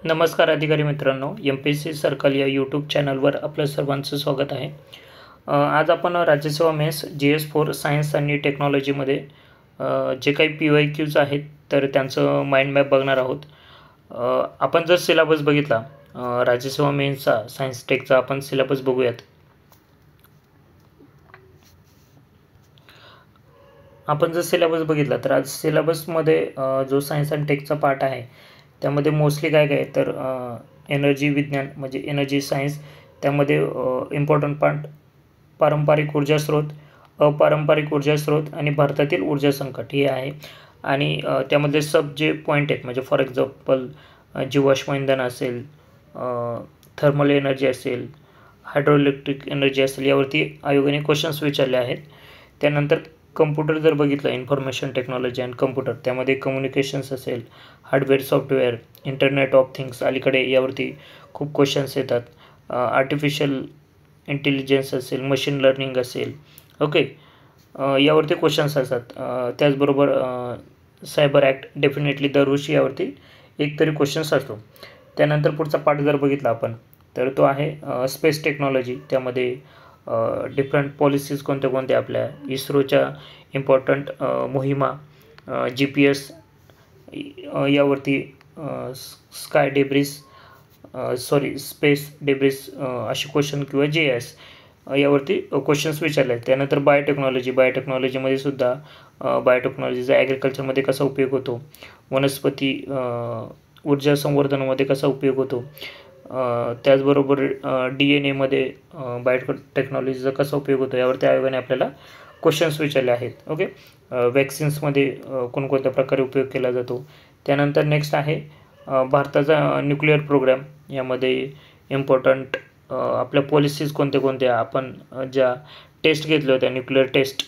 नमस्कार अधिकारी मित्रांनो, एम-पी-एस-सी सर्कल या यूट्यूब चॅनलवर आपलं सर्वांचं स्वागत आहे. आज आपण राज्यसेवा मेन्स GS4 सायन्स आणि टेक्नॉलॉजीमध्ये जे काही PYQs आहेत तर त्यांचं माइंड मॅप बघणार आहोत. आपण जर सिलेबस बघितला राज्यसेवा मेन्सचा सायन्स टेकचा आपण सिलेबस बघूयात. आपण जर सिलेबस बघितला तर आज सिलेबसमध्ये जो सायन्स आणि टेकचा पार्ट आहे त्यामध्ये मोस्टली काय काय तर एनर्जी विज्ञान म्हणजे एनर्जी सायन्स, त्यामध्ये इम्पॉर्टंट पार्ट पारंपरिक ऊर्जा स्रोत, अपारंपरिक ऊर्जा स्रोत आणि भारतातील ऊर्जा संकट हे आहे. आणि त्यामध्ये सब जे पॉईंट आहेत म्हणजे फॉर एक्झाम्पल जीवाश्म इंधन असेल, थर्मल एनर्जी असेल, हायड्रोइलेक्ट्रिक एनर्जी असेल, यावरती आयोगाने क्वेश्चन्स विचारले आहेत. त्यानंतर कम्प्युटर जर बघितलं, इन्फॉर्मेशन टेक्नॉलॉजी अँड कम्प्युटर, त्यामध्ये कम्युनिकेशन्स असेल, hardware software, internet of things अलीकडे यावरती खूप क्वेश्चन्स येतात. आर्टिफिशियल इंटेलिजन्स असेल, मशीन लर्निंग असेल, ओके, यावरती क्वेश्चन्स असतात. त्याचबरोबर सायबर ॲक्ट डेफिनेटली दरवर्षी यावरती एक तरी क्वेश्चन्स असतो. त्यानंतर पुढचा पार्ट जर बघितला आपण तर तो आहे स्पेस टेक्नॉलॉजी. त्यामध्ये डिफरंट पॉलिसीज कोणत्या कोणत्या आपल्या इस्रोच्या इम्पॉर्टंट मोहिमा, GPS यावरती, स्काय डेब्रिस स्पेस डेब्रिस असे क्वेश्चन किंवा JS यावरती क्वेश्चन्स विचारले आहेत. त्यानंतर बायोटेक्नॉलॉजीमध्ये सुद्धा बायोटेक्नॉलॉजीचा ॲग्रिकल्चरमध्ये कसा उपयोग होतो, वनस्पती ऊर्जा संवर्धनामध्ये कसा उपयोग होतो, त्याचबरोबर DNA बायोटेक्नॉलॉजीचा कसा उपयोग होतो यावरती आयोगाने आपल्याला क्वेश्चन्स विचारले आहेत. ओके, वॅक्सिन्समध्ये कोणकोणत्या प्रकारे उपयोग केला जातो. त्यानंतर नेक्स्ट आहे भारताचा न्यूक्लिअर प्रोग्राम. यामध्ये इम्पॉर्टंट आपल्या पॉलिसीज कोणत्या कोणत्या, आपण ज्या टेस्ट घेतल्या होत्या, न्यूक्लिअर टेस्ट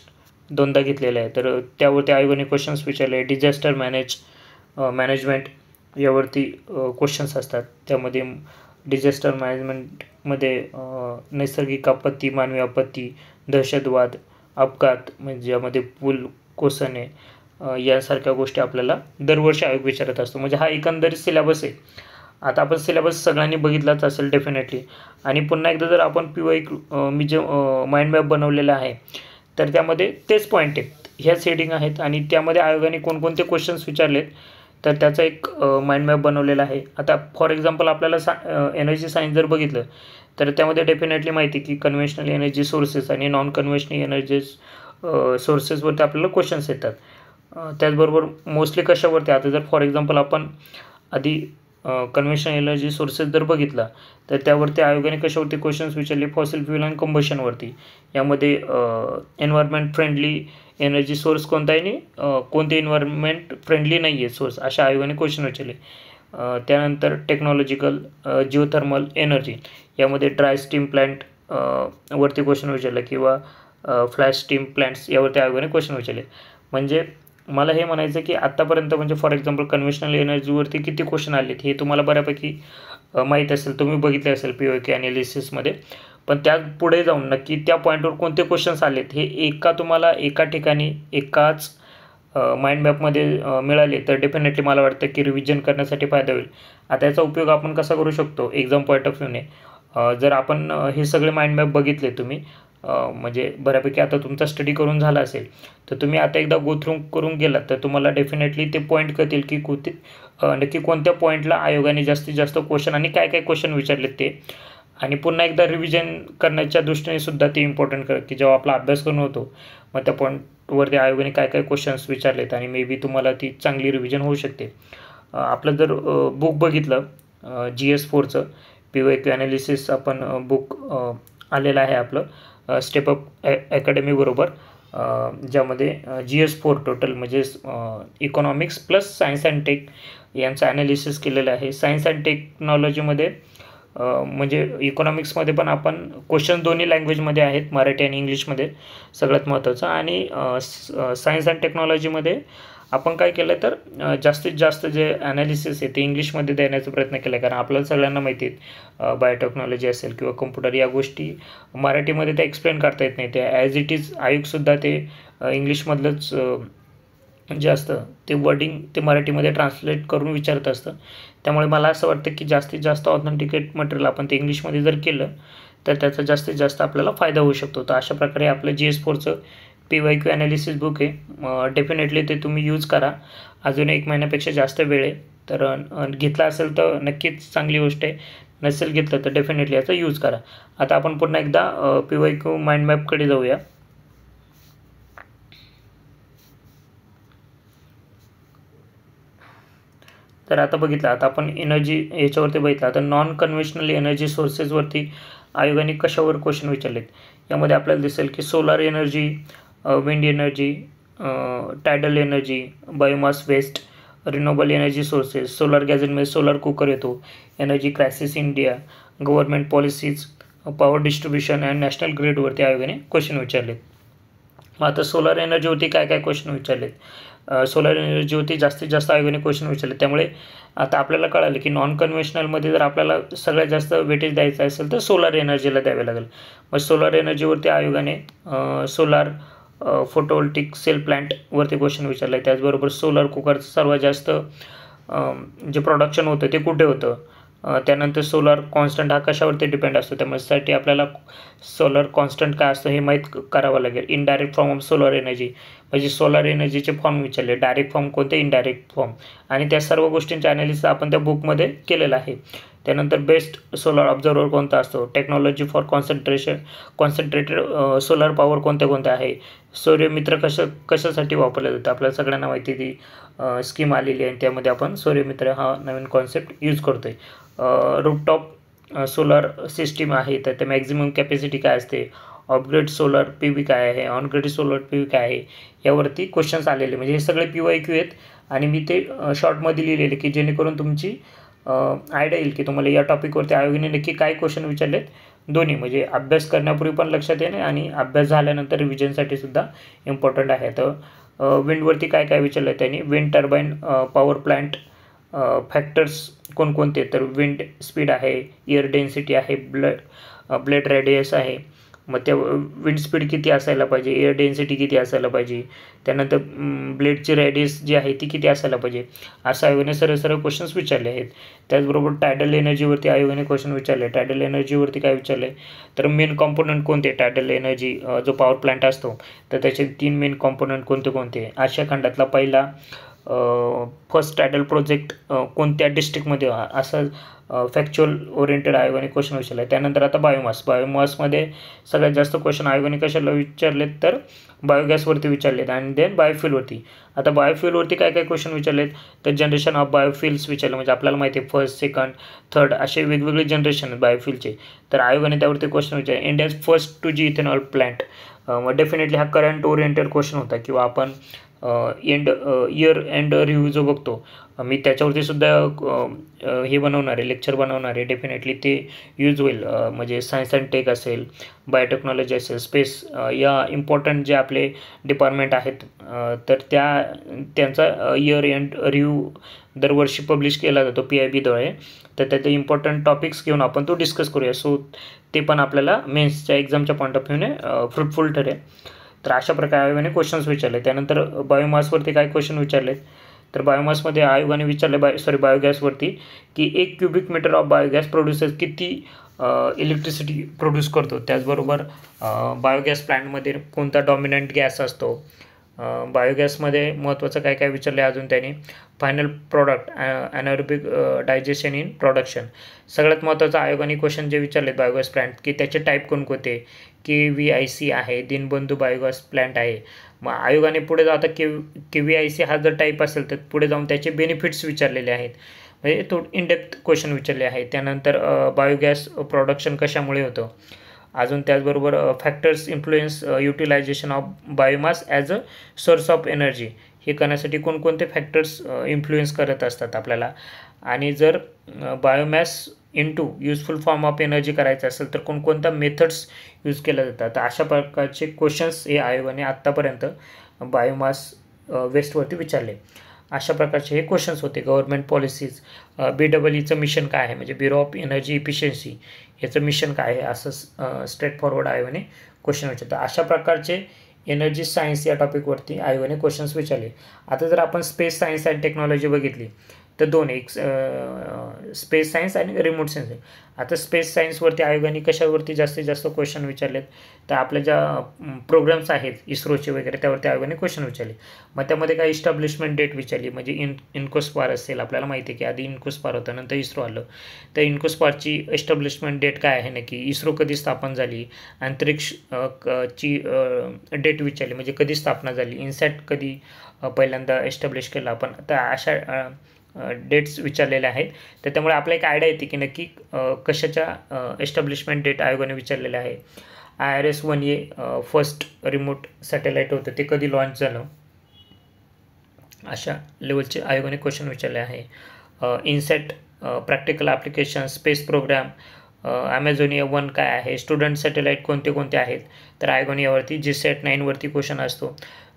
2दा घेतलेल्या आहे, तर त्यावरती आयोगाने क्वेश्चन्स विचारले. डिझास्टर मॅनेजमेंट यावरती क्वेश्चन्स असतात. त्यामध्ये डिझास्टर मॅनेजमेंटमध्ये नैसर्गिक आपत्ती, मानवी आपत्ती, दहशतवाद, अपघात म्हणजे यामध्ये पूल कोसळणे यासारख्या गोष्टी आपल्याला दरवर्षी आयोग विचारत असतो. म्हणजे हा एकंदरीत सिलेबस आहे. आता आपण सिलेबस सगळ्यांनी बघितलाच असेल डेफिनेटली. आणि पुन्हा एकदा जर आपण PYQ मी जे माइंड मॅप बनवलेला आहे तर त्यामध्ये तेच पॉईंट आहेत, ह्याच हेडिंग आहेत आणि त्यामध्ये आयोगाने कोणकोणते क्वेश्चन्स विचारलेत तर त्याचा एक माइंड मॅप बनवलेला आहे. आता फॉर एक्झाम्पल आपल्याला एनर्जी सायन्स जर बघितलं तर त्यामध्ये डेफिनेटली माहिती की कन्व्हेन्शनल एनर्जी सोर्सेस आणि नॉन कन्व्हेन्शनल एनर्जी सोर्सेसवरती आपल्याला क्वेश्चन्स येतात. त्याचबरोबर मोस्टली कशावरती, आता जर फॉर एक्झाम्पल आपण आधी कन्व्हेन्शनल एनर्जी सोर्सेस जर बघितला तर त्यावरती आयोगाने कशावरती क्वेश्चन्स विचारले, फॉसिल फ्युल अँड कंबशनवरती. यामध्ये एन्व्हायरमेंट फ्रेंडली एनर्जी सोर्स कोणता आहे आणि कोणते एन्व्हायरमेंट फ्रेंडली नाही आहे सोर्स, अशा आयोगाने क्वेश्चन विचारले. त्यानंतर टेक्नॉलॉजिकल जिओथर्मल एनर्जी, यामध्ये ड्राय स्टीम प्लॅन्ट वरती क्वेश्चन विचारले किंवा फ्लॅश स्टीम प्लॅन्ट्स यावरती आयोगाने क्वेश्चन विचारले. म्हणजे मला हे म्हणायचं की आत्तापर्यंत म्हणजे फॉर एक्झाम्पल कन्व्हेन्शनल एनर्जीवरती किती क्वेश्चन आलेत हे तुम्हाला बऱ्यापैकी माहीत असेल, तुम्ही बघितले असेल PYQ ॲनालिसिसमध्ये. पण त्या पुढे जाऊन नक्की त्या पॉईंटवर कोणते क्वेश्चन्स आलेत हे तुम्हाला एका ठिकाणी एकाच माइंड मॅपमध्ये मिळाले तर डेफिनेटली मला वाटतं की रिव्हिजन करण्यासाठी फायदा होईल. आता याचा उपयोग आपण कसा करू शकतो एक्झाम पॉईंट ऑफ व्ह्यूने, जर आपण हे सगळे माइंड मॅप बघितले तुम्ही म्हणजे बऱ्यापैकी आता तुमचा स्टडी करून झाला असेल तर तुम्ही आता एकदा गो थ्रू करून गेलात तर तुम्हाला डेफिनेटली ते पॉईंट कळतील की नक्की कोणत्या पॉईंटला आयोगाने जास्तीत जास्त क्वेश्चन आणि काय काय क्वेश्चन विचारलेत ते. आणि पुन्हा एकदा रिव्हिजन करण्याच्या दृष्टीने सुद्धा ते इम्पॉर्टंट की जेव्हा आपला अभ्यास करून होतो मग त्या पॉईंटवरती आयोगाने काय काय क्वेश्चन्स विचारलेत आणि मे बी तुम्हाला ती चांगली रिव्हिजन होऊ शकते. आपलं जर बुक बघितलं GS4चं PYQ ॲनालिसिस आपण बुक आलेलं आहे आपलं स्टेप अप अकॅडमी बरोबर, ज्यामध्ये GS4 टोटल म्हणजे economics plus science and tech यांचं ॲनालिसिस केलेलं आहे. सायन्स अँड टेक्नॉलॉजीमध्ये म्हणजे इकॉनॉमिक्समध्ये पण आपण क्वेश्चन दोन्ही लँग्वेजमध्ये आहेत, मराठी आणि इंग्लिशमध्ये सगळ्यात महत्त्वाचं. आणि सायन्स अँड टेक्नॉलॉजीमध्ये आपण काय केलं तर जास्तीत जास्त जे ॲनालिसिस आहे ते इंग्लिशमध्ये देण्याचा प्रयत्न केला, कारण आपल्याला सगळ्यांना माहिती आहे बायोटेक्नॉलॉजी असेल किंवा कम्प्युटर या गोष्टी मराठीमध्ये त्या एक्सप्लेन करता येत नाही. त्या ॲज इट इज आयोगसुद्धा ते इंग्लिशमधलंच जे असतं ते वर्डिंग ते मराठीमध्ये ट्रान्सलेट करून विचारत असतं. त्यामुळे मला असं वाटतं की जास्तीत जास्त ऑथेंटिकेट मटेरियल आपण ते इंग्लिशमध्ये जर केलं तर त्याचा जास्तीत जास्त आपल्याला फायदा होऊ शकतो. तर अशा प्रकारे आपलं GS4चं PYQ ॲनालिसिस बुक आहे. डेफिनेटली ते तुम्ही यूज करा. अजून 1 महिन्यापेक्षा जास्त वेळ आहे. तर घेतला असेल तर नक्कीच चांगली गोष्ट आहे. नसेल घेतलं तर डेफिनेटली याचा यूज करा. आता आपण पुन्हा एकदा PYQ माइंड मॅपकडे जाऊया. तर आता बघितलं, आता आपण एनर्जी याच्यावरती बघितलं. आता नॉन कन्व्हेन्शनल एनर्जी सोर्सेसवरती आयोगाने कशावर क्वेश्चन विचारलेत. यामध्ये आपल्याला दिसेल की solar energy, wind energy, tidal energy, biomass waste, renewable energy sources, solar गॅजेटमध्ये सोलार कुकर येतो, energy crisis India, government policies, power distribution and national ग्रिडवरती आयोगाने क्वेश्चन विचारलेत. आता सोलार एनर्जीवरती काय काय क्वेश्चन विचारलेत. सोलार एनर्जीवरती जास्तीत जास्त आयोगाने क्वेश्चन विचारले. त्यामुळे आता आपल्याला कळालं की नॉन कन्व्हेन्शनलमध्ये जर आपल्याला सगळ्यात जास्त वेटेज द्यायचं असेल तर सोलार एनर्जीला द्यावे लागेल. मग सोलार एनर्जीवरती आयोगाने सोलार फोटोवोल्टिक सेल प्लांटवरती क्वेश्चन विचारलं आहे. त्याचबरोबर सोलार कुकरचं सर्वात जास्त जे प्रोडक्शन होतं ते कुठे होतं. त्यानंतर सोलार कॉन्स्टंट हा कशावरती डिपेंड असतो. त्यामुळे आपल्याला सोलर कॉन्स्टंट काय असतं हे माहीत करावं लागेल. Indirect form of solar energy म्हणजे सोलर एनर्जीचे फॉर्म विचारले, डायरेक्ट फॉर्म कोणते, इनडायरेक्ट फॉर्म, आणि त्या सर्व गोष्टींचे ॲनालिसिस आपण त्या बुकमध्ये केलेलं आहे. त्यानंतर बेस्ट सोलर ऑब्झर्वर कोणता असतो, technology for concentrated solar power कोणते कोणते आहे, सूर्यमित्र कशासाठी वापरलं जातं. आपल्याला सगळ्यांना माहिती ती स्कीम आलेली आहे. त्यामध्ये आपण सूर्यमित्र हा नवीन कॉन्सेप्ट यूज करतो आहे. रूफटॉप सोलर सिस्टीम आहे तर ते मॅक्झिमम कॅपॅसिटी काय असते, ऑफग्रिड सोलर PV काय आहे, ऑनग्रिड सोलर PV काय आहे, यावरती क्वेश्चन्स आलेले. म्हणजे हे सगळे PYQ आहेत आणि मी ते शॉर्टमध्ये लिहिलेले की जेणेकरून तुमची आयडिया येईल की तुम्हाला या टॉपिकवरती आयोगाने नक्की काय क्वेश्चन विचारलेत. दोन्ही म्हणजे अभ्यास करण्यापूर्वी पण लक्षात येणे आणि अभ्यास झाल्यानंतर रिव्हिजनसाठी सुद्धा इम्पॉर्टंट आहे. तर विंडवरती काय काय विचारलं आहे त्यांनी, wind turbine power plant factors कोणकोणते, तर विंड स्पीड आहे, एअर डेन्सिटी आहे, ब्लेड रेडियस आहे. मग त्या विंड स्पीड किती असायला पाहिजे, एअर डेन्सिटी किती असायला पाहिजे, त्यानंतर ब्लेडची रेडियस जी आहे ती किती असायला पाहिजे, असं आयोगाने सरळ क्वेश्चन्स विचारले आहेत. त्याचबरोबर टायडल एनर्जीवरती आयोगाने क्वेश्चन विचारले. टायडल एनर्जीवरती काय विचारले, तर मेन कॉम्पोनंट कोणते, टायडल एनर्जी जो पॉवर प्लांट असतो तर त्याचे 3 मेन कॉम्पोनंट कोणते कोणते, आशिया खंडातला पहिला फर्स्ट टायडल प्रोजेक्ट कोणत्या डिस्ट्रिक्टमध्ये, असं फॅक्च्युअल ओरिएंटेड आयोगाने क्वेश्चन विचारले. त्यानंतर आता बायोमासमध्ये सगळ्यात जास्त क्वेश्चन आयोगाने कशाला विचारलेत, तर बायोगॅसवरती विचारलेत आणि देन बायोफ्युलवरती. आता बायोफ्युलवरती काय काय क्वेश्चन विचारलेत, तर जनरेशन ऑफ बायोफ्युल्स विचारले. म्हणजे आपल्याला माहिती आहे फर्स्ट, सेकंड, थर्ड असे वेगवेगळे जनरेशन आहेत बायोफ्युलचे. तर आयोगाने त्यावरती क्वेश्चन विचारले. India's first 2G ethanol plant. मग डेफिनेटली हा करंट ओरिएंटेड क्वेश्चन होता. किंवा आपण इयर एंड रिव्ह्यू जो बघतो मी त्याच्यावरती सुद्धा हे बनवणार आहे, लेक्चर बनवणार आहे. डेफिनेटली ते यूज होईल. म्हणजे सायन्स अँड टेक असेल, बायोटेक्नॉलॉजी असेल, स्पेस, या इम्पॉर्टंट जे आपले डिपार्टमेंट आहेत तर त्यांचा इयर एंड रिव्ह्यू दरवर्षी पब्लिश केला जातो PIBद्वारे. तर त्याचे इम्पॉर्टंट टॉपिक्स घेऊन आपण तो डिस्कस करूया. सो ते पण आपल्याला मेन्सच्या एक्झामच्या पॉईंट ऑफ व्ह्यूने फ्रुटफुल ठरेल. तर अशा प्रकारे आयोगाने क्वेश्चन्स विचारले. त्यानंतर बायोमासवरती काय क्वेश्चन विचारले, तर बायोमासमध्ये आयोगाने विचारले बायोगॅसवरती की 1 cubic meter of biogas producer किती इलेक्ट्रिसिटी प्रोड्यूस करतो. त्याचबरोबर बायोगॅस प्लांटमध्ये कोणता डॉमिनंट गॅस असतो. बायोगॅसमध्ये महत्त्वाचं काय काय विचारले अजून त्यांनी, final product, anaerobic digestion in production. सगळ्यात महत्त्वाचं आयोगाने क्वेश्चन जे विचारले बायोगॅस प्लांट की त्याचे टाईप कोणकोणते, KVIC आहे, दीनबंधू बायोगॅस प्लांट आहे. मग आयोगाने पुढे जाता KVIC हा जर टाईप असेल तर पुढे जाऊन त्याचे बेनिफिट्स विचारलेले आहेत. म्हणजे थोडं इनडेप्थ क्वेश्चन विचारले आहेत. त्यानंतर बायोगॅस प्रोडक्शन कशामुळे होतं. अजून त्याचबरोबर factors influence utilization of biomass as a source of energy. हे करण्यासाठी कोणकोणते फॅक्टर्स इन्फ्लुएन्स करत असतात आपल्याला. आणि जर biomass into useful form of energy करायचं असेल तर कोणकोणत्या मेथड्स यूज केल्या जातात. तर अशा प्रकारचे क्वेश्चन्स हे आयोगाने आत्तापर्यंत बायोमास वेस्टवरती विचारले. अशा प्रकारचे हे क्वेश्चन्स होते. गव्हर्नमेंट पॉलिसीज, BEEचं मिशन काय आहे, म्हणजे ब्युरो ऑफ एनर्जी इफिशियन्सी याचं मिशन काय आहे, असं स्ट्रेट फॉरवर्ड आयोगाने क्वेश्चन विचारतात. अशा प्रकारचे एनर्जी सायन्स या टॉपिकवरती आयोगाने क्वेश्चन्स विचारले. आता जर आपण स्पेस सायन्स अँड टेक्नॉलॉजी बघितली तर दोन, एक स्पेस सायन्स आणि रिमोट सेन्सिंग. आता स्पेस सायन्सवरती आयोगाने कशावरती जास्तीत जास्त क्वेश्चन विचारलेत, तर आपल्या ज्या प्रोग्राम्स आहेत इस्रोचे वगैरे त्यावरती आयोगाने क्वेश्चन विचारले. मग त्यामध्ये काय इस्टॅब्लिशमेंट डेट विचारली, म्हणजे इन्कोस्पार असेल, आपल्याला माहिती आहे की आधी इन्कोस्पार होतं नंतर इस्रो आलं, तर इन्कोस्पारची एस्टॅब्लिशमेंट डेट काय आहे नक्की, इस्रो कधी स्थापन झाली, अंतरिक्ष ची डेट विचारली म्हणजे कधी स्थापना झाली, इन्सॅट कधी पहिल्यांदा एस्टॅब्लिश केलं आपण, तर अशा डेट्स विचारलेल्या आहेत. तर त्यामुळे आपल्याला एक आयडिया येते की नक्की कशाच्या एस्टॅब्लिशमेंट डेट आयोगाने विचारलेले आहे. IRS-1A फर्स्ट रिमोट सॅटेलाईट होतं ते कधी लॉन्च झालं, अशा लेवलचे आयोगाने क्वेश्चन विचारले आहे. INSAT practical application, space programme, Amazonia 1 काय आहे, स्टुडंट सॅटेलाईट कोणते कोणते आहेत, तर आयोगाने यावरती GSAT-9वरती क्वेश्चन असतो.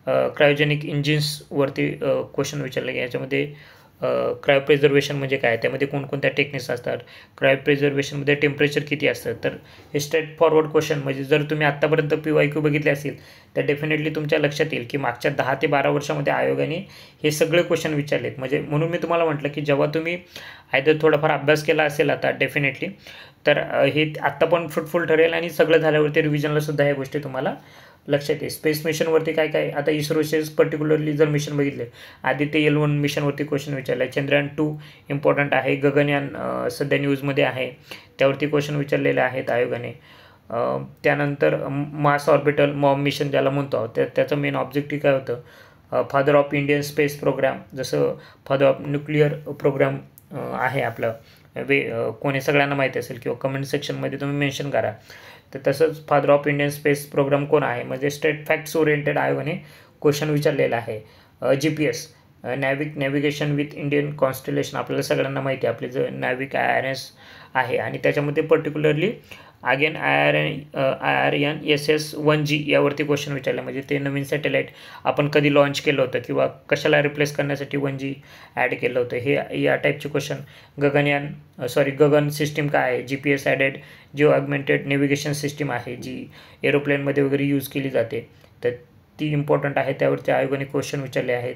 क्रायोजेनिक इंजिन्सवरती क्वेश्चन विचारले. याच्यामध्ये क्रायो प्रिझर्वेशन म्हणजे काय, त्यामध्ये कोणकोणत्या टेक्निक्स असतात, क्रायो प्रिझर्वेशनमध्ये टेम्परेचर किती असतं, तर हे स्ट्रेट फॉरवर्ड क्वेश्चन, म्हणजे जर तुम्ही आत्तापर्यंत PYQ बघितले असेल तर डेफिनेटली तुमच्या लक्षात येईल की मागच्या 10 ते 12 वर्षामध्ये आयोगाने हे सगळे क्वेश्चन विचारलेत. म्हणजे म्हणून मी तुम्हाला म्हटलं की जेव्हा तुम्ही आयदर थोडाफार अभ्यास केला असेल आता डेफिनेटली, तर हे आत्ता पण फ्रुटफुल ठरेल आणि सगळं झाल्यावरती रिव्हिजनलासुद्धा ह्या गोष्टी तुम्हाला लक्षात येईल. स्पेस मिशनवरती काय काय, आता इस्रोचे पर्टिक्युलरली जर मिशन बघितले, आदित्य L1 मिशनवरती क्वेश्चन विचारला आहे. चंद्रयान-2 इम्पॉर्टंट आहे. गगनयान सध्या न्यूजमध्ये आहे, त्यावरती क्वेश्चन विचारलेले आहेत आयोगाने. त्यानंतर मार्स ऑर्बिटल मॉम मिशन ज्याला म्हणतो आहोत, त्याचं मेन ऑब्जेक्टिव्ह काय होतं, father of Indian space programme, जसं फादर ऑफ न्यूक्लिअर प्रोग्राम आहे आपलं कोणी सगळ्यांना माहिती असेल किंवा कमेंट सेक्शनमध्ये तुम्ही मेन्शन करा. तर तसंच father of Indian space programme कोण आहे, म्हणजे स्ट्रेट फॅक्ट्स ओरिएंटेड आयोगाने क्वेश्चन विचारलेला आहे. GPS navigation with Indian constellation, आपल्याला सगळ्यांना माहिती आहे आपले जे नॅव्हिक IRS आहे, आणि त्याच्यामध्ये पर्टिक्युलरली अगेन IRNSS-1G यावरती क्वेश्चन विचारले, म्हणजे ते नवीन सॅटेलाईट आपण कधी लॉन्च केलं होतं किंवा कशाला रिप्लेस करण्यासाठी 1G ॲड केलं होतं, हे या टाईपचे क्वेश्चन. गगन सिस्टीम काय आहे, GPS added Jio augmented navigation system आहे जी एरोप्लेनमध्ये वगैरे यूज केली जाते, तर ती इम्पॉर्टंट आहे, त्यावरती आयोगाने क्वेश्चन विचारले आहेत.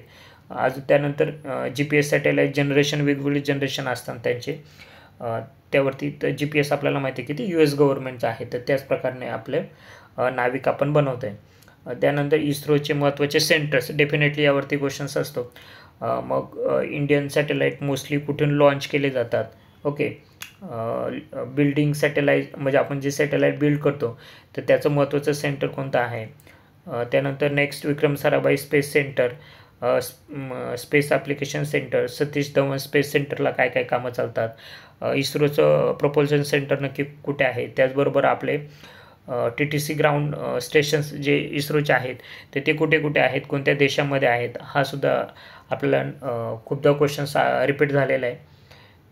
त्यानंतर GPS सॅटेलाईट जनरेशन, वेगवेगळे जनरेशन असतात त्यांचे, त्यावरती तर GPS आपल्याला माहिती आहे की ते US गव्हर्नमेंटचं आहे, तर त्याच प्रकारे आपले नाविक आपण बनवतो आहे. त्यानंतर इस्रोचे महत्त्वाचे सेंटर्स, डेफिनेटली यावरती क्वेश्चन्स असतो. मग इंडियन सॅटेलाईट मोस्टली कुठून लॉन्च केले जातात, ओके, बिल्डिंग सॅटेलाईट म्हणजे आपण जे सॅटेलाईट बिल्ड करतो तर त्याचं महत्त्वाचं सेंटर कोणतं आहे. त्यानंतर next Vikram Sarabhai space centre, space application centre, Satish Dhawan space सेंटरला काय काय कामं चालतात, इस्रोचं प्रपोल्शन सेंटर नक्की कुठे आहे, त्याचबरोबर आपले TTC ग्राउंड स्टेशन्स जे इस्रोचे आहेत तर ते कुठे कुठे आहेत, कोणत्या देशामध्ये आहेत, हा सुद्धा आपल्याला खूपदा क्वेश्चन्स रिपीट झालेला आहे.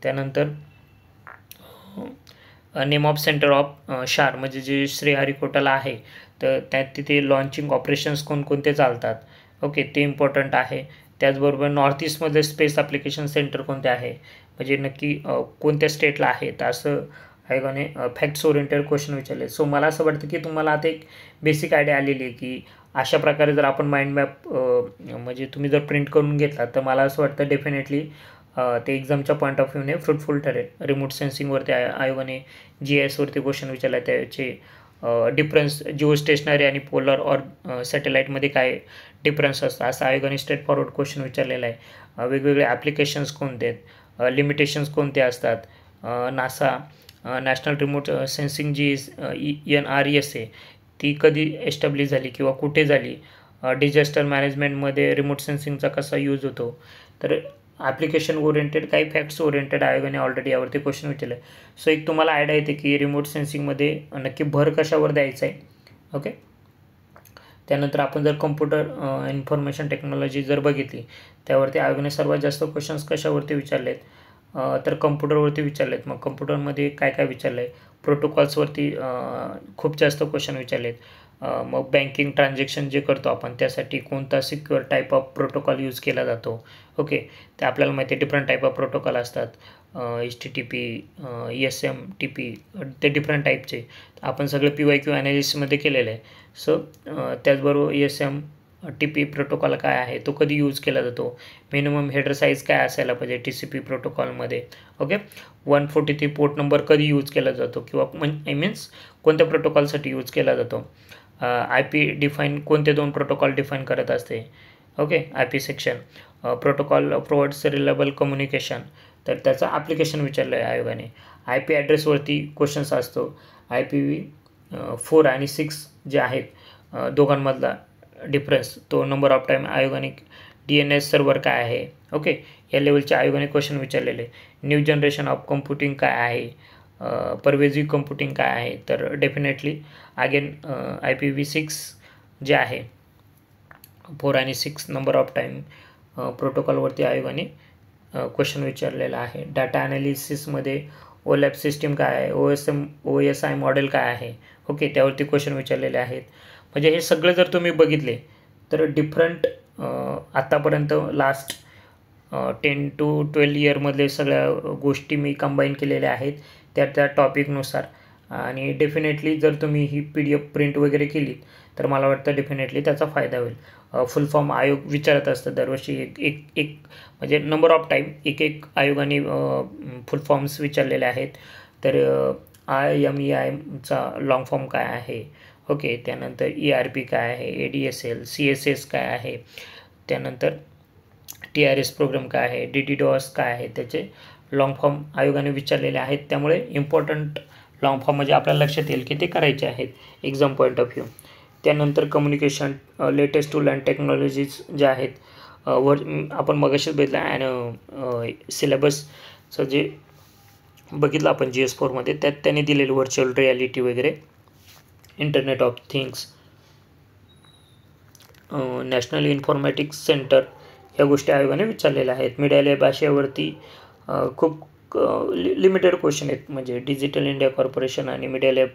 त्यानंतर नेम ऑफ सेंटर ऑफ शार, म्हणजे जे श्रीहरिकोटाला आहे तर त्यात तिथे लॉन्चिंग ऑपरेशन्स कोणकोणते चालतात, ओके, ते इम्पॉर्टंट आहे. त्याचबरोबर नॉर्थ ईस्टमध्ये स्पेस ॲप्लिकेशन सेंटर कोणते आहे, म्हणजे नक्की कोणत्या स्टेटला आहे, तर असं आयोगाने फॅक्ट्स ओरिएंटेड क्वेश्चन विचारले. सो मला असं वाटतं की तुम्हाला आता एक बेसिक आयडिया आलेली आहे की अशा प्रकारे जर आपण माइंड मॅप म्हणजे तुम्ही जर प्रिंट करून घेतला तर मला असं वाटतं डेफिनेटली ते एक्झामच्या पॉईंट ऑफ व्ह्यूने फ्रुटफुल ठरेल. रिमोट सेन्सिंगवरती आयोगाने GISवरती क्वेश्चन विचारला, त्याचे डिफरन्स जिओ स्टेशनरी आणि पोलर ऑर सॅटेलाईटमध्ये काय डिफरन्स असतं असं आयोगाने स्ट्रेट फॉरवर्ड क्वेश्चन विचारलेला आहे. वेगवेगळे ॲप्लिकेशन्स कोणते आहेत, लिमिटेशन्स कोणते असतात, नासा नॅशनल रिमोट सेन्सिंग जी NRESA ती कधी एस्टॅब्लिश झाली किंवा कुठे झाली, डिझास्टर मॅनेजमेंटमध्ये रिमोट सेन्सिंगचा कसा यूज होतो, तर ॲप्लिकेशन ओरिएंटेड काही फॅक्ट्स ओरिएंटेड आयोगाने ऑलरेडी यावरती क्वेश्चन विचारले. सो एक तुम्हाला आयडिया येते की रिमोट सेन्सिंगमध्ये नक्की भर कशावर द्यायचं आहे, ओके. त्यानंतर आपण जर कम्प्युटर इन्फॉर्मेशन टेक्नॉलॉजी जर बघितली त्यावरती आयोगाने सर्वात जास्त क्वेश्चन्स कशावरती विचारलेत, तर कम्प्युटरवरती विचारलेत. मग कम्प्युटरमध्ये काय काय विचारलं आहे, प्रोटोकॉल्सवरती खूप जास्त क्वेश्चन विचारलेत. मग बँकिंग ट्रान्झॅक्शन जे करतो आपण त्यासाठी कोणता secure type of protocol use केला जातो. ओके, ते आपल्याला माहिती आहे डिफरंट टाईप ऑफ प्रोटोकॉल असतात. HTTP, SMTP, ते डिफरंट टाईपचे आपण सगळे PYQ ॲनालिसिसमध्ये केलेलं आहे. सो त्याचबरोबर SMTP प्रोटोकॉल काय आहे, तो कधी यूज केला जातो, मिनिमम हेडर साईज काय असायला पाहिजे TCP प्रोटोकॉलमध्ये. ओके, 143 पोर्ट नंबर कधी यूज केला जातो किंवा मीन्स कोणत्या प्रोटोकॉलसाठी यूज केला जातो. IP डिफाईन कोणते 2 प्रोटोकॉल डिफाईन करत असते. Okay, IP section protocol provides reliable communication, तर त्याचं ॲप्लिकेशन विचारलं आहे आयोगाने. IP ॲड्रेसवरती क्वेश्चन्स असतो. IPv4 आणि 6 जे आहेत दोघांमधला डिफरन्स, तो नंबर ऑफ टाईम आयोगाने DNS सर्व्हर काय आहे. ओके, या लेवलच्या आयोगाने क्वेश्चन विचारलेले. न्यू जनरेशन ऑफ कम्प्युटिंग काय आहे, परवेझिव्ह कम्प्युटिंग काय आहे, तर डेफिनेटली अगेन IPv6 जे आहे 4 आणि 6 नंबर ऑफ टाईम प्रोटोकॉलवरती आयोगाने क्वेश्चन विचारलेला आहे. डाटा ॲनालिसिसमध्ये OLAP सिस्टीम काय आहे, OSI मॉडेल काय आहे. ओके, त्यावरती क्वेश्चन विचारलेले आहेत. म्हणजे हे सगळं जर तुम्ही बघितले तर डिफरंट आत्तापर्यंत लास्ट 10 to 12 इयरमधले सगळ्या गोष्टी मी कंबाईन केलेल्या आहेत त्या टॉपिकनुसार. आणि डेफिनेटली जर तुम्ही ही PDF प्रिंट वगैरे केली तर मला वाटतं डेफिनेटली त्याचा फायदा होईल. फुल फॉर्म आयोग विचारत असतं दरवर्षी एक म्हणजे नंबर ऑफ टाईम एक आयोगाने फुल फॉर्म्स विचारलेले आहेत. तर IMEIचा लॉंग फॉर्म काय आहे. ओके, त्यानंतर ERP काय आहे, ADSL, CSS काय आहे, त्यानंतर TRS प्रोग्राम काय आहे, DDoS काय आहे, त्याचे लॉंग फॉर्म आयोगाने विचारलेले आहेत. त्यामुळे इम्पॉर्टंट लॉंग फॉर्म म्हणजे आपल्याला लक्षात येईल की ते करायचे आहेत एक्झाम पॉईंट ऑफ व्ह्यू. त्यानंतर communication latest tool and technologies ज्या आहेत आपण मगाशीच बघितलं. आणि सिलेबसचं जे बघितलं आपण GS4मध्ये त्यात त्यांनी दिलेलं व्हर्च्युअल रियालिटी वगैरे, internet of things, national informatics centre, ह्या गोष्टी आयोगाने विचारलेल्या आहेत. मीडिया लॅब आशियावरती खूप लिमिटेड क्वेश्चन आहेत. म्हणजे डिजिटल इंडिया कॉर्पोरेशन आणि मीडिया लॅब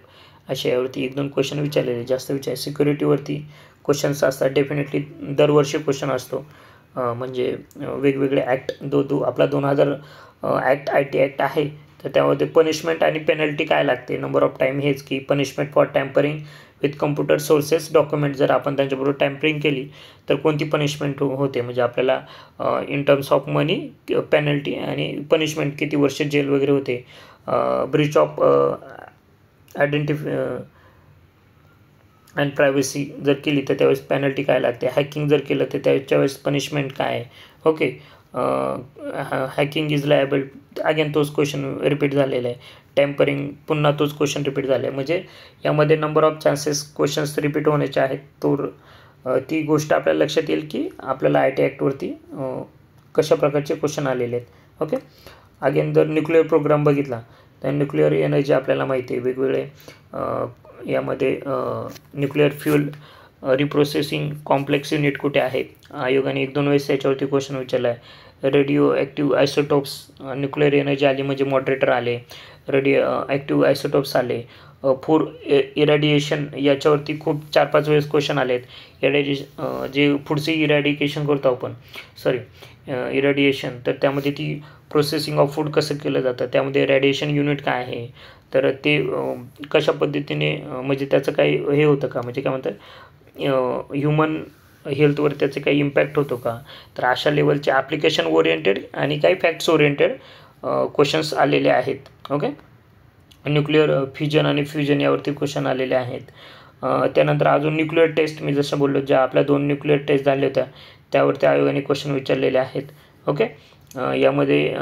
आशियावरती 1-2 क्वेश्चन विचारलेले, जास्त सिक्युरिटीवरती क्वेश्चन्स असतात. डेफिनेटली दरवर्षी क्वेश्चन असतो. म्हणजे वेगवेगळे ॲक्ट आपला 2000 ॲक्ट IT ॲक्ट आहे, तर त्यामध्ये पनिशमेंट आणि पेनल्टी काय लागते. नंबर ऑफ टाईम हेच की punishment for tampering with computer sources document, जर आपण त्यांच्याबरोबर टॅम्परिंग केली तर कोणती पनिशमेंट होते. म्हणजे आपल्याला in terms of money penalty आणि पनिशमेंट किती वर्ष जेल वगैरे होते. ब्रीच ऑफ अँड प्रायव्हसी जर केली तर त्यावेळेस पेनल्टी काय लागते. हॅकिंग जर केलं तर त्यावेळेस पनिशमेंट काय आहे. Okay, hacking is liable, again तोच क्वेश्चन रिपीट झालेला आहे. टॅम्परिंग पुन्हा तोच क्वेश्चन रिपीट झाला आहे. म्हणजे यामध्ये number of chances questions repeat होण्याचे आहेत. ती गोष्ट आपल्याला लक्षात येईल की आपल्याला IT ॲक्टवरती कशा प्रकारचे क्वेश्चन आलेले आहेत. ओके, अगेन जर न्यूक्लिअर प्रोग्राम बघितला तर न्यूक्लिअर एनर्जी आपल्याला माहिती आहे. वेगवेगळे यामध्ये nuclear fuel reprocessing complex unit कुठे आहे. आयोगाने 1-2 वेळेस त्याच्यावरती क्वेश्चन विचारला आहे. Radio active isotopes, nuclear energy आली म्हणजे मॉडरेटर आले, रेडिओ ॲक्टिव्ह आयसोटोप्स आले. फूड इरॅडिएशन याच्यावरती खूप 4-5 वेळेस क्वेश्चन आले आहेत. जे पुढचे इरॅडिकेशन करतो आपण, इरॅडिएशन, तर त्यामध्ये ती प्रोसेसिंग ऑफ फूड कसं केलं जातं, त्यामध्ये रॅडिएशन युनिट काय आहे, तर ते कशा पद्धतीने म्हणजे त्याचं काही हे होतं का, म्हणजे काय म्हणतात ह्युमन हेल्थवर त्याचे काही इम्पॅक्ट होतो का. तर अशा लेवलचे ॲप्लिकेशन ओरिएंटेड आणि काही फॅक्ट्स ओरिएंटेड क्वेश्चन्स आलेले आहेत. ओके, न्यूक्लिअर फ्युजन आणि फ्युजन यावरती क्वेश्चन आलेले आहेत. त्यानंतर अजून न्यूक्लिअर टेस्ट, मी जसं बोललो ज्या आपल्या 2 न्यूक्लिअर टेस्ट झाल्या होत्या त्यावरती आयोगाने क्वेश्चन विचारलेले आहेत. ओके, यामध्ये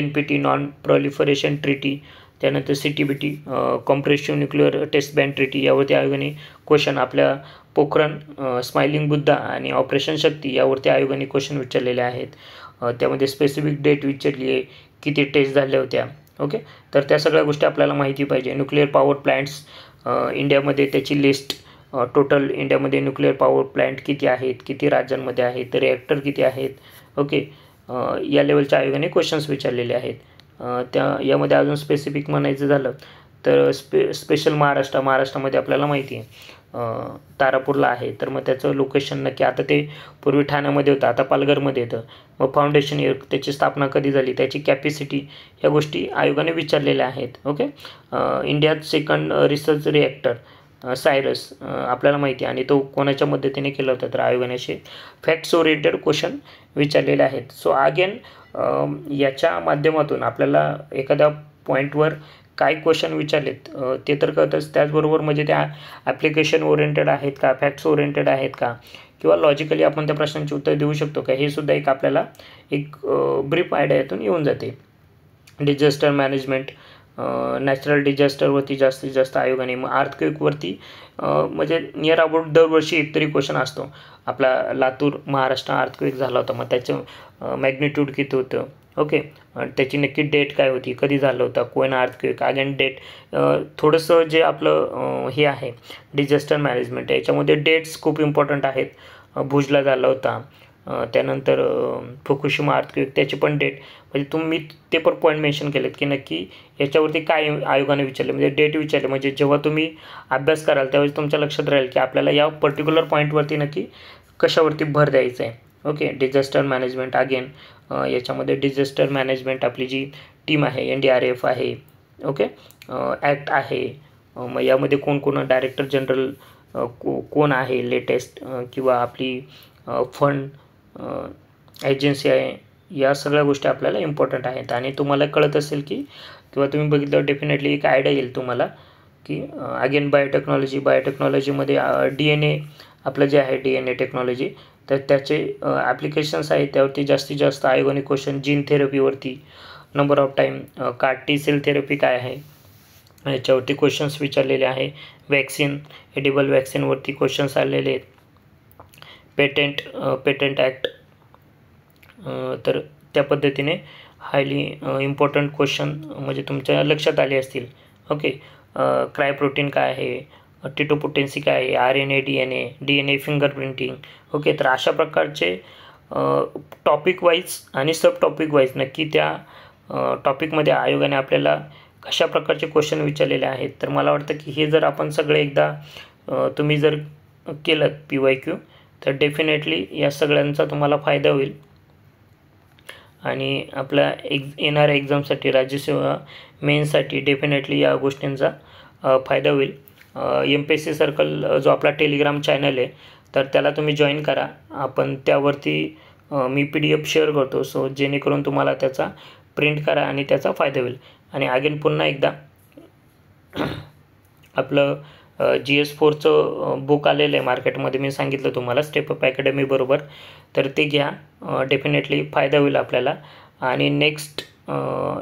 NPT नॉन प्रोलिफरेशन ट्रिटी, त्यानंतर CTBT comprehensive nuclear test ban treaty यावरती आयोगाने क्वेश्चन, आपल्या पोखरण, स्माइलिंग बुद्धा आणि ऑपरेशन शक्ती यावरती आयोगाने क्वेश्चन विचारलेले आहेत. त्यामध्ये स्पेसिफिक डेट विचारली आहे, किती टेस्ट झाल्या होत्या. ओके, तर त्या सगळ्या गोष्टी आपल्याला माहिती पाहिजे. न्यूक्लिअर पॉवर प्लॅन्ट्स इंडियामध्ये त्याची लिस्ट, टोटल इंडियामध्ये न्यूक्लिअर पॉवर प्लॅन्ट किती आहेत, किती राज्यांमध्ये आहेत, रिॲक्टर किती आहेत. ओके, या लेवलच्या आयोगाने क्वेश्चन्स विचारलेले आहेत. यामध्ये अजून स्पेसिफिक म्हणायचं झालं तर स्पेशल महाराष्ट्रामध्ये आपल्याला माहिती आहे तारापूरला आहे, तर मग त्याचं लोकेशन नक्की, आता ते पूर्वी ठाण्यामध्ये होतं, आता पालघरमध्ये येतं. मग फाउंडेशन इयर, त्याची स्थापना कधी झाली, त्याची कॅपॅसिटी, ह्या गोष्टी आयोगाने विचारलेल्या आहेत. ओके. इंडियात सेकंड रिसर्च रिॲक्टर सायरस आपल्याला माहिती आहे, आणि तो कोणाच्या मदतीने केला होता, तर आयोगाने असे फॅक्ट्स ओरिएंटेड क्वेश्चन विचारलेले आहेत. सो अगेन याच्या माध्यमातून आपल्याला एखाद्या पॉईंटवर काय क्वेश्चन विचारलेत ते तर कळतंच, त्याचबरोबर म्हणजे त्या ॲप्लिकेशन ओरिएंटेड आहेत का, फॅक्ट्स ओरिएंटेड आहेत का, किंवा लॉजिकली आपण त्या प्रश्नांची उत्तर देऊ शकतो का, हे सुद्धा एक आपल्याला एक ब्रीफ आयडियातून येऊन जाते. डिझास्टर मॅनेजमेंट, नॅचरल डिझास्टरवरती जास्तीत जास्त आयोगाने, मग अर्थक्वेकवरती म्हणजे नियर अबाउट दरवर्षी एक तरी क्वेश्चन असतो. आपला लातूर महाराष्ट्र अर्थक्वेक झाला होता, मग त्याचं मॅग्निट्यूड किती होतं, ओके, त्याची नक्की डेट काय होती, कधी झालं होतं, कोयना अर्थक्वेक, अगेन डेट. थोडंसं जे आपलं हे आहे डिझास्टर मॅनेजमेंट, याच्यामध्ये डेट्स खूप इम्पॉर्टंट आहेत. भुजला झाला होता, त्यानंतर फुकुशिमा अर्थक्वेक, त्याची पण डेट, म्हणजे तुम्ही ते पण पॉईंट मेन्शन केलेत की नक्की याच्यावरती काय आयोगाने विचारले, म्हणजे डेट विचारले, म्हणजे जेव्हा तुम्ही अभ्यास कराल त्यावेळेस तुमच्या लक्षात राहील की आपल्याला या पर्टिक्युलर पॉईंटवरती नक्की कशावरती भर द्यायचा आहे. ओके. डिझास्टर मॅनेजमेंट, अगेन याच्यामध्ये डिझास्टर मॅनेजमेंट आपली जी टीम आहे, NDRF आहे, ओके, ॲक्ट आहे, मग यामध्ये कोण डायरेक्टर जनरल कोण आहे लेटेस्ट, किंवा आपली फंड एजन्सी आहे, या सगळ्या गोष्टी आपल्याला इम्पॉर्टंट आहेत. आणि तुम्हाला कळत असेल की, किंवा तुम्ही बघितलं डेफिनेटली एक आयडिया येईल तुम्हाला की अगेन बायोटेक्नॉलॉजीमध्ये DNA आपलं जे आहे DNA टेक्नॉलॉजी, तर त्याचे ॲप्लिकेशन्स आहेत, त्यावरती जास्तीत जास्त आयोगाने क्वेश्चन, जीन थेरपीवरती, number of time, CAR-T cell therapy काय आहे याच्यावरती क्वेश्चन्स विचारलेले आहे. वॅक्सिन, एडिबल वॅक्सिनवरती क्वेश्चन्स आलेले आहेत. पेटंट ॲक्ट, तर त्या पद्धतीने हायली इम्पॉर्टंट क्वेश्चन म्हणजे तुमच्या लक्षात आले असतील. ओके. क्रायप्रोटीन काय आहे, टिटोपोटेन्सी काय आहे, RNA DNA फिंगरप्रिंटिंग, ओके. तर अशा प्रकारचे टॉपिक वाईज आणि सब टॉपिक वाईज नक्की त्या टॉपिकमध्ये आयोगाने आपल्याला कशा प्रकारचे क्वेश्चन विचारलेले आहेत. तर मला वाटतं की हे जर आपण सगळे एकदा तुम्ही जर केलं PYQ, तर डेफिनेटली या सगळ्यांचा तुम्हाला फायदा होईल, आणि आपल्या येणाऱ्या एक्झामसाठी, राज्यसेवा मेन्ससाठी डेफिनेटली या गोष्टींचा फायदा होईल. MPSC सर्कल जो आपला टेलिग्राम चॅनल आहे, तर त्याला तुम्ही जॉईन करा. आपण त्यावरती मी PDF शेअर करतो, सो जेणेकरून तुम्हाला त्याचा प्रिंट करा आणि त्याचा फायदा होईल. आणि अगेन पुन्हा एकदा आपलं GS4चं बुक आलेलं आहे मार्केटमध्ये, मी सांगितलं तुम्हाला स्टेप अप अकॅडमी बरोबर, तर ते घ्या, डेफिनेटली फायदा होईल आपल्याला. आणि नेक्स्ट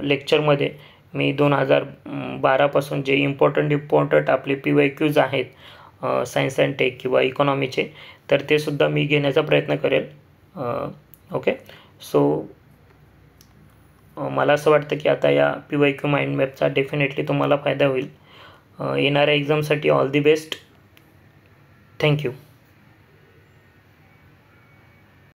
लेक्चरमध्ये मी 2012पासून जे इम्पॉर्टंट आपले PYQs आहेत सायन्स अँड टेक किंवा इकॉनॉमीचे, तर ते सुद्धा मी घेण्याचा प्रयत्न करेल. ओके. सो मला असं वाटतं की आता या PYQ माइंड मॅपचा डेफिनेटली तुम्हाला फायदा होईल. येणाऱ्या एक्झामसाठी ऑल दी बेस्ट. थँक्यू.